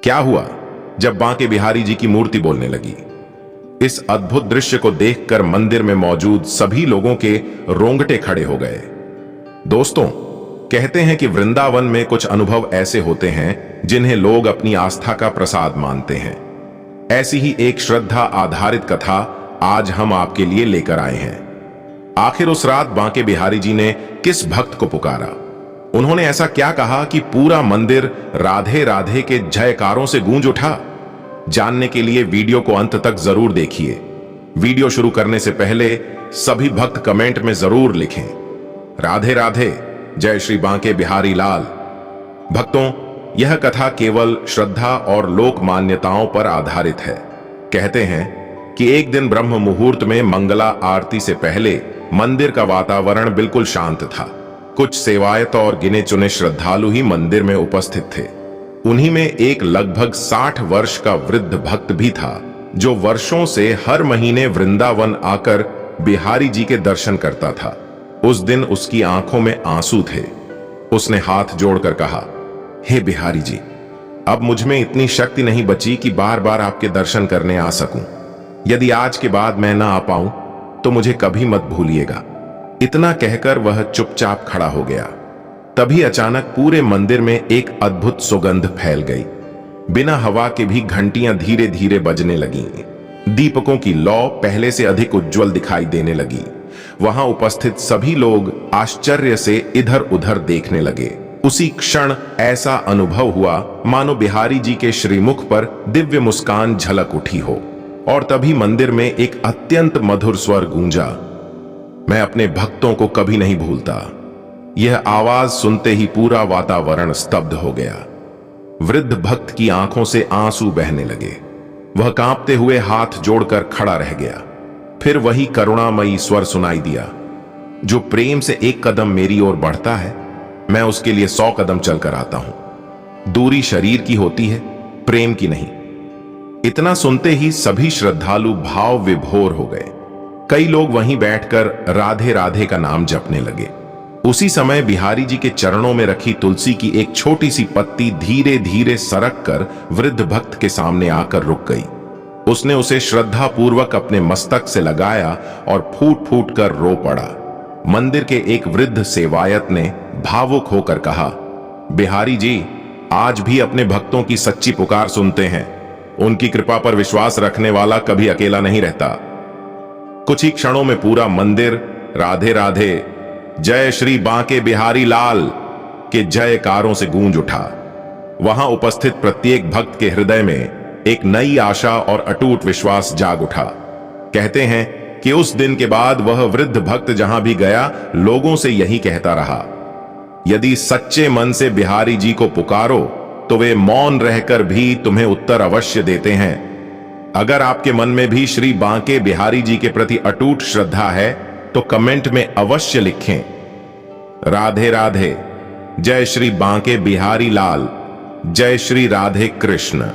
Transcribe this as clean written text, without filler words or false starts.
क्या हुआ जब बांके बिहारी जी की मूर्ति बोलने लगी? इस अद्भुत दृश्य को देखकर मंदिर में मौजूद सभी लोगों के रोंगटे खड़े हो गए। दोस्तों, कहते हैं कि वृंदावन में कुछ अनुभव ऐसे होते हैं जिन्हें लोग अपनी आस्था का प्रसाद मानते हैं। ऐसी ही एक श्रद्धा आधारित कथा आज हम आपके लिए लेकर आए हैं। आखिर उस रात बांके बिहारी जी ने किस भक्त को पुकारा? उन्होंने ऐसा क्या कहा कि पूरा मंदिर राधे राधे के जयकारों से गूंज उठा? जानने के लिए वीडियो को अंत तक जरूर देखिए। वीडियो शुरू करने से पहले सभी भक्त कमेंट में जरूर लिखें, राधे राधे, जय श्री बांके बिहारी लाल। भक्तों, यह कथा केवल श्रद्धा और लोक मान्यताओं पर आधारित है। कहते हैं कि एक दिन ब्रह्म मुहूर्त में मंगला आरती से पहले मंदिर का वातावरण बिल्कुल शांत था। कुछ सेवायत और गिने चुने श्रद्धालु ही मंदिर में उपस्थित थे। उन्हीं में एक लगभग 60 वर्ष का वृद्ध भक्त भी था, जो वर्षों से हर महीने वृंदावन आकर बिहारी जी के दर्शन करता था। उस दिन उसकी आंखों में आंसू थे। उसने हाथ जोड़कर कहा, हे बिहारी जी, अब मुझ में इतनी शक्ति नहीं बची कि बार बार आपके दर्शन करने आ सकूं। यदि आज के बाद मैं ना आ पाऊं तो मुझे कभी मत भूलिएगा। इतना कहकर वह चुपचाप खड़ा हो गया। तभी अचानक पूरे मंदिर में एक अद्भुत सुगंध फैल गई। बिना हवा के भी घंटियां धीरे धीरे बजने लगीं। दीपकों की लौ पहले से अधिक उज्जवल दिखाई देने लगी। वहां उपस्थित सभी लोग आश्चर्य से इधर उधर देखने लगे। उसी क्षण ऐसा अनुभव हुआ मानो बिहारी जी के श्रीमुख पर दिव्य मुस्कान झलक उठी हो। और तभी मंदिर में एक अत्यंत मधुर स्वर गूंजा, मैं अपने भक्तों को कभी नहीं भूलता। यह आवाज सुनते ही पूरा वातावरण स्तब्ध हो गया। वृद्ध भक्त की आंखों से आंसू बहने लगे। वह कांपते हुए हाथ जोड़कर खड़ा रह गया। फिर वही करुणामयी स्वर सुनाई दिया, जो प्रेम से एक कदम मेरी ओर बढ़ता है, मैं उसके लिए 100 कदम चलकर आता हूं। दूरी शरीर की होती है, प्रेम की नहीं। इतना सुनते ही सभी श्रद्धालु भाव विभोर हो गए। कई लोग वहीं बैठकर राधे राधे का नाम जपने लगे। उसी समय बिहारी जी के चरणों में रखी तुलसी की एक छोटी सी पत्ती धीरे धीरे सरक कर वृद्ध भक्त के सामने आकर रुक गई। उसने उसे श्रद्धा पूर्वक अपने मस्तक से लगाया और फूट फूट कर रो पड़ा। मंदिर के एक वृद्ध सेवायत ने भावुक होकर कहा, बिहारी जी आज भी अपने भक्तों की सच्ची पुकार सुनते हैं। उनकी कृपा पर विश्वास रखने वाला कभी अकेला नहीं रहता। कुछ ही क्षणों में पूरा मंदिर राधे राधे, जय श्री बांके बिहारी लाल के जयकारों से गूंज उठा। वहां उपस्थित प्रत्येक भक्त के हृदय में एक नई आशा और अटूट विश्वास जाग उठा। कहते हैं कि उस दिन के बाद वह वृद्ध भक्त जहां भी गया, लोगों से यही कहता रहा, यदि सच्चे मन से बिहारी जी को पुकारो तो वे मौन रहकर भी तुम्हें उत्तर अवश्य देते हैं। अगर आपके मन में भी श्री बांके बिहारी जी के प्रति अटूट श्रद्धा है तो कमेंट में अवश्य लिखें, राधे राधे, जय श्री बांके बिहारी लाल, जय श्री राधे कृष्ण।